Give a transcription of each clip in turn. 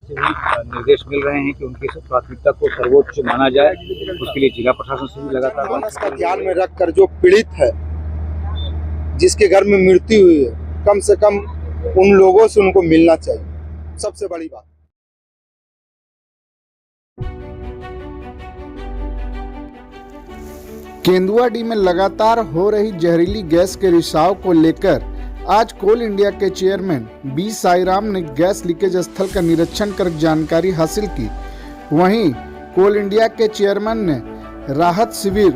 से भी निर्देश मिल रहे हैं कि उनकी प्राथमिकता को सर्वोच्च माना जाए। उसके लिए जिला प्रशासन से भी लगातार मानस का ध्यान में रखकर जो पीड़ित है, जिसके घर में मृत्यु हुई है, कम से कम उन लोगों से उनको मिलना चाहिए, सबसे बड़ी बात। केंदुआडीह में लगातार हो रही जहरीली गैस के रिसाव को लेकर आज कोल इंडिया के चेयरमैन बी साईराम ने गैस लीकेज स्थल का निरीक्षण कर जानकारी हासिल की। वहीं कोल इंडिया के चेयरमैन ने राहत शिविर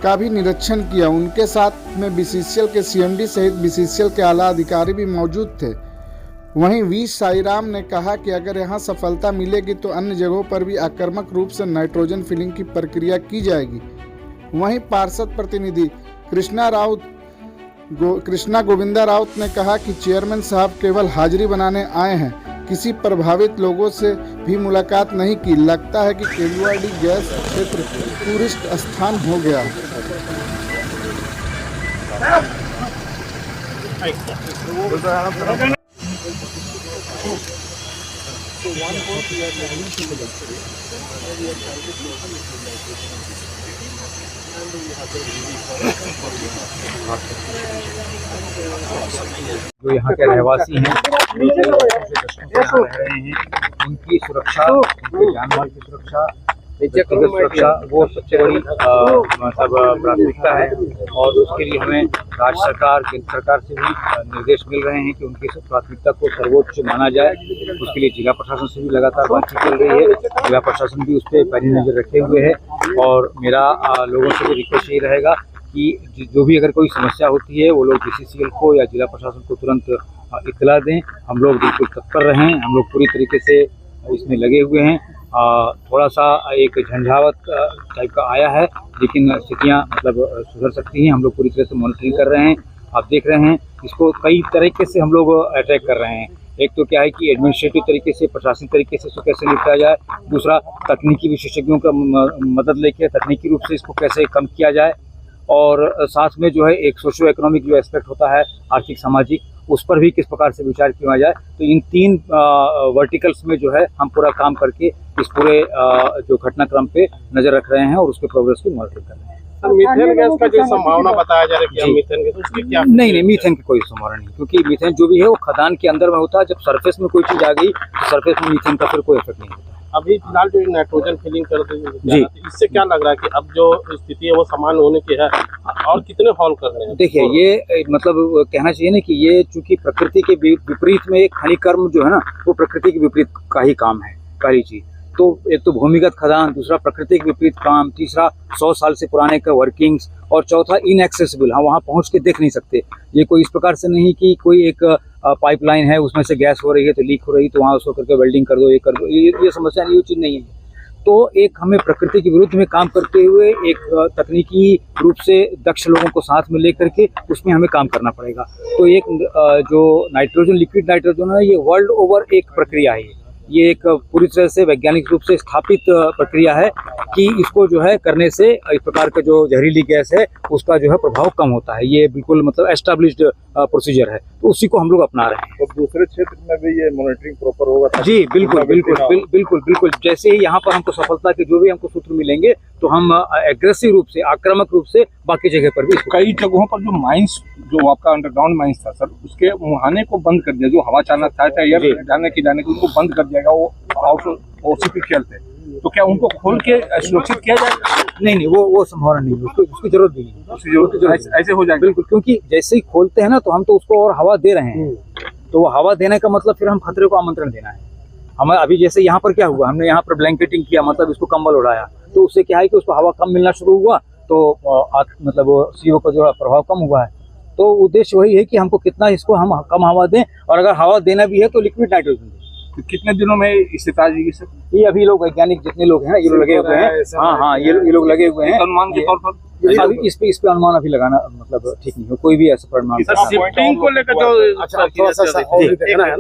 का भी निरीक्षण किया। उनके साथ में बीसीसीएल के सीएमडी सहित बीसीसीएल के आला अधिकारी भी मौजूद थे। वहीं वी साईराम ने कहा कि अगर यहां सफलता मिलेगी तो अन्य जगहों पर भी आक्रामक रूप से नाइट्रोजन फिलिंग की प्रक्रिया की जाएगी। वहीं पार्षद प्रतिनिधि कृष्णा गोविंदा राउत ने कहा कि चेयरमैन साहब केवल हाजिरी बनाने आए हैं, किसी प्रभावित लोगों से भी मुलाकात नहीं की। लगता है कि केंदुआडीह गैस क्षेत्र टूरिस्ट स्थान हो गया। जो यहाँ के रहवासी हैं, रह रहे हैं, उनकी सुरक्षा, उनके जान माल की सुरक्षा, व्यक्तिगत सुरक्षा वो सबसे बड़ी मतलब प्राथमिकता है। और उसके लिए हमें राज्य सरकार, केंद्र सरकार से भी निर्देश मिल रहे हैं कि उनकी प्राथमिकता को सर्वोच्च माना जाए। उसके लिए जिला प्रशासन से भी लगातार बातचीत चल रही है। जिला प्रशासन भी उस पर पैनी नज़र रखे हुए है। और मेरा लोगों से भी रिक्वेस्ट यही रहेगा कि जो भी अगर कोई समस्या होती है वो लोग बीसीसीएल को या जिला प्रशासन को तुरंत इत्तला दें। हम लोग बिल्कुल तत्पर रहें, हम लोग पूरी तरीके से इसमें लगे हुए हैं। थोड़ा सा एक झंझावत टाइप का आया है, लेकिन स्थितियाँ मतलब सुधर सकती हैं। हम लोग पूरी तरह से मॉनिटरिंग कर रहे हैं। आप देख रहे हैं इसको कई तरीके से हम लोग अटैक कर रहे हैं। एक तो क्या है कि एडमिनिस्ट्रेटिव तरीके से, प्रशासनिक तरीके से इसको कैसे निपटाया जाए। दूसरा, तकनीकी विशेषज्ञों का मदद लेके तकनीकी रूप से इसको कैसे कम किया जाए। और साथ में जो है एक सोशो इकोनॉमिक जो एस्पेक्ट होता है, आर्थिक सामाजिक, उस पर भी किस प्रकार से विचार किया जाए। तो इन तीन वर्टिकल्स में जो है हम पूरा काम करके इस पूरे जो घटनाक्रम पे नज़र रख रहे हैं और उसके प्रोग्रेस की मॉनिटरिंग कर रहे हैं। मीथेन गैस का जो संभावना बताया जा रहा है कि मीथेन गैस, उसकी क्या? नहीं, मीथेन की कोई संभावना नहीं, क्योंकि मीथेन जो भी है वो खदान के अंदर में होता है। जब सरफेस में कोई चीज़ आ गई तो सरफेस में मीथेन का फिर कोई इफेक्ट नहीं होता। अभी फिलहाल जो नाइट्रोजन फिलिंग कर जी, इससे क्या लग रहा है कि अब जो स्थिति है वो सामान्य होने की है? और कितने हॉल कर रहे हैं? देखिए, ये मतलब कहना चाहिए ना कि ये चूंकि प्रकृति के विपरीत में एक खनिज कर्म जो है ना, वो प्रकृति के विपरीत का ही काम है, पहली चीज। तो एक तो भूमिगत खदान, दूसरा प्रकृति के विपरीत काम, तीसरा 100 साल से पुराने का वर्किंग्स, और चौथा इनएक्सेसिबल, हम वहाँ पहुँच के देख नहीं सकते। ये कोई इस प्रकार से नहीं कि कोई एक पाइपलाइन है, उसमें से गैस हो रही है तो लीक हो रही है तो वहाँ उसको करके वेल्डिंग कर दो, ये कर दो। ये समस्या नहीं, ये चीज़ नहीं है। तो एक हमें प्रकृति के विरुद्ध में काम करते हुए एक तकनीकी रूप से दक्ष लोगों को साथ में लेकर के उसमें हमें काम करना पड़ेगा। तो एक जो नाइट्रोजन, लिक्विड नाइट्रोजन है, ये वर्ल्ड ओवर एक प्रक्रिया है। ये एक पूरी तरह से वैज्ञानिक रूप से स्थापित प्रक्रिया है कि इसको जो है करने से इस प्रकार का जो जहरीली गैस है उसका जो है प्रभाव कम होता है। ये बिल्कुल मतलब एस्टैब्लिश्ड प्रोसीजर है, तो उसी को हम लोग अपना रहे हैं। तो दूसरे क्षेत्र में भी ये मॉनिटरिंग प्रॉपर होगा? जी बिल्कुल। जैसे ही यहाँ पर हमको सफलता के जो भी हमको सूत्र मिलेंगे तो हम एग्रेसिव रूप से, आक्रामक रूप से बाकी जगह पर भी। कई जगहों पर जो माइंस, जो आपका अंडरग्राउंड माइंस था सर, उसके मुहाने को बंद कर दिया। जो हवा चाहना था एयर जाने की उसको बंद कर दिया, वो आर्टिफिशियल थे। तो क्या उनको खोल के सुरक्षित किया जाए? नहीं, वो संभावना नहीं है, उसकी जरूरत भी नहीं। ऐसे हो जाएगा बिल्कुल, क्योंकि जैसे ही खोलते हैं ना तो हम तो उसको और हवा दे रहे हैं। तो वो हवा देने का मतलब फिर हम खतरे को आमंत्रण देना है। हमें अभी जैसे यहाँ पर क्या हुआ, हमने यहाँ पर ब्लैंकेटिंग किया, मतलब इसको कंबल उड़ाया, तो उससे क्या है कि उसको हवा कम मिलना शुरू हुआ, तो मतलब CO का जो प्रभाव कम हुआ है। तो उद्देश्य वही है कि हमको कितना इसको हम कम हवा दें, और अगर हवा देना भी है तो लिक्विड नाइट्रोजन दें। तो कितने दिनों में स्थिति आ जाएगी सर? ये अभी लोग वैज्ञानिक जितने लोग हैं ये लोग लगे हुए हैं। हाँ, ये लोग लगे हुए हैं। अनुमान के तौर पर अभी इस पे अनुमान अभी लगाना मतलब ठीक नहीं हो, कोई भी ऐसा परिणाम। शिफ्टिंग को लेकर जो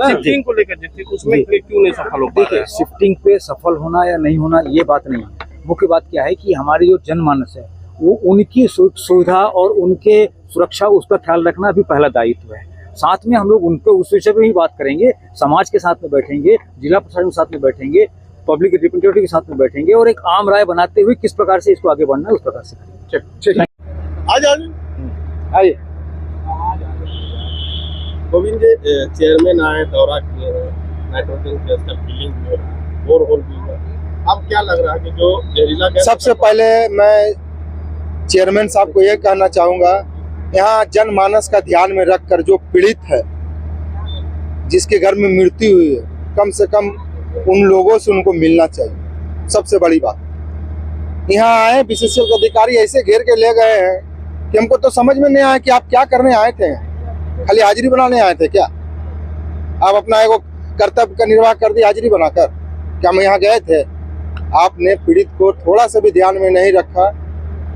शिफ्टिंग को लेकर उसमें क्यों नहीं सफल हो? देखिए, शिफ्टिंग पे सफल होना या नहीं होना ये बात नहीं है। मुख्य बात क्या है कि हमारी जो जनमानस है वो उनकी सुविधा और उनके सुरक्षा, उसका ख्याल रखना अभी पहला दायित्व है। साथ में हम लोग उनको उस विषय पे ही बात करेंगे, समाज के साथ में बैठेंगे, जिला प्रशासन के साथ में बैठेंगे, पब्लिक रिप्रेजेंटेटिव के साथ में बैठेंगे और एक आम राय बनाते हुए किस प्रकार से इसको आगे बढ़ना है उस प्रकार से करेंगे। आइए गोविंद जी, चेयरमैन आए, दौरा किए हैं, नाइट्रोजन गैस का फिलिंग भी हो रहा है, बोरहोल भी हुआ है। अब क्या लग रहा है कि जो जहरीला गैस, सबसे पहले मैं चेयरमैन साहब को यह कहना चाहूँगा, यहाँ जनमानस का ध्यान में रखकर जो पीड़ित है, जिसके घर में मृत्यु हुई है, कम से कम उन लोगों से उनको मिलना चाहिए। सबसे बड़ी बात, यहाँ आए विशेषज्ञ अधिकारी ऐसे घेर के ले गए हैं कि हमको तो समझ में नहीं आया कि आप क्या करने आए थे। खाली हाजिरी बनाने आए थे क्या? आप अपना एगो कर्तव्य का निर्वाह कर दिया हाजिरी बनाकर? क्या हम यहाँ गए थे? आपने पीड़ित को थोड़ा सा भी ध्यान में नहीं रखा,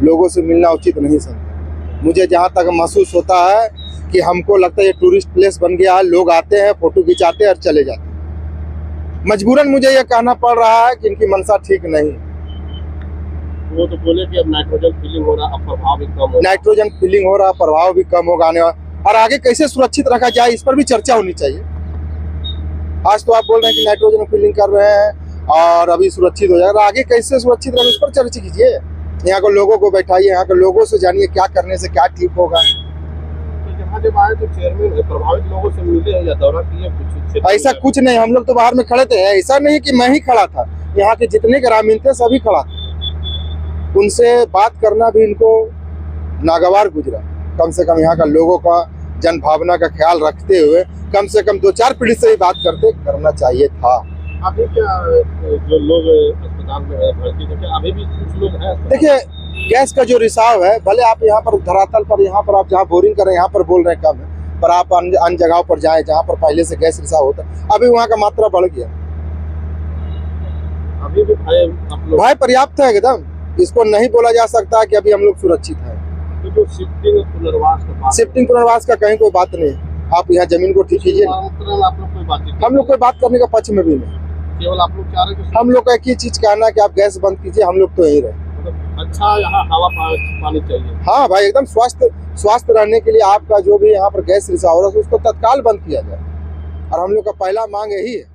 लोगों से मिलना उचित नहीं समझा। मुझे जहाँ तक महसूस होता है कि हमको लगता है ये टूरिस्ट प्लेस बन गया है, लोग आते हैं, फोटो खिंचाते हैं और चले जाते हैं। मजबूरन मुझे ये कहना पड़ रहा है कि इनकी मंशा ठीक नहीं। वो तो बोले कि अब नाइट्रोजन फिलिंग हो रहा, अब प्रभाव भी कम हो, नाइट्रोजन फिलिंग हो रहा, प्रभाव भी कम होगा आने वाला, और आगे कैसे सुरक्षित रखा जाए इस पर भी चर्चा होनी चाहिए। आज तो आप बोल रहे हैं कि नाइट्रोजन फिलिंग कर रहे हैं और अभी सुरक्षित हो जाएगा, आगे कैसे सुरक्षित रहे इस पर चर्चा कीजिए। यहाँ के लोगों को बैठाइए, यहाँ के लोगों से जानिए क्या करने से क्या ठीक होगा। तो जहाँ जब आए तो चेयरमैन प्रभावित लोगों से मिले हैं या दौरा किए कुछ? ऐसा कुछ नहीं, हम लोग तो बाहर में खड़े थे, ऐसा नहीं कि मैं ही खड़ा था, यहाँ के जितने ग्रामीण थे सभी खड़ा थे। उनसे बात करना भी इनको नागवार गुजरा। कम से कम यहाँ का लोगों का जन भावना का ख्याल रखते हुए कम से कम 2-4 पीढ़ी से ही बात करना चाहिए था। अभी क्या जो लोग अस्पताल में है भर्ती, तो क्या अभी भी कुछ लोग हैं? देखिए, गैस का जो रिसाव है, भले आप यहाँ पर धरातल पर, यहाँ पर आप जहाँ बोरिंग कर रहे हैं यहाँ पर बोल रहे हैं कम है, पर आप अन्य जगहों पर जाएं जहाँ पर पहले से गैस रिसाव होता है, अभी वहाँ का मात्रा बढ़ गया। अभी भी भय आप लोग? भय पर्याप्त है एकदम, इसको नहीं बोला जा सकता कि अभी हम लोग सुरक्षित हैं। तो जो शिफ्टिंग पुनर्वास का बात, शिफ्टिंग पुनर्वास का कहीं कोई बात नहीं, आप यहाँ जमीन को ठीक कीजिए। आप लोग कोई बात नहीं, हम लोग कोई बात करने का पक्ष में भी नहीं, केवल आप लोग चाह रहे हैं कि हम लोग का एक ही चीज कहना है कि आप गैस बंद कीजिए, हम लोग तो यहीं रहे। मतलब अच्छा यहाँ हवा पानी चाहिए। हाँ भाई, एकदम स्वस्थ रहने के लिए आपका जो भी यहाँ पर गैस रिसाव हो रहा है उसको तत्काल बंद किया जाए, और हम लोग का पहला मांग यही है।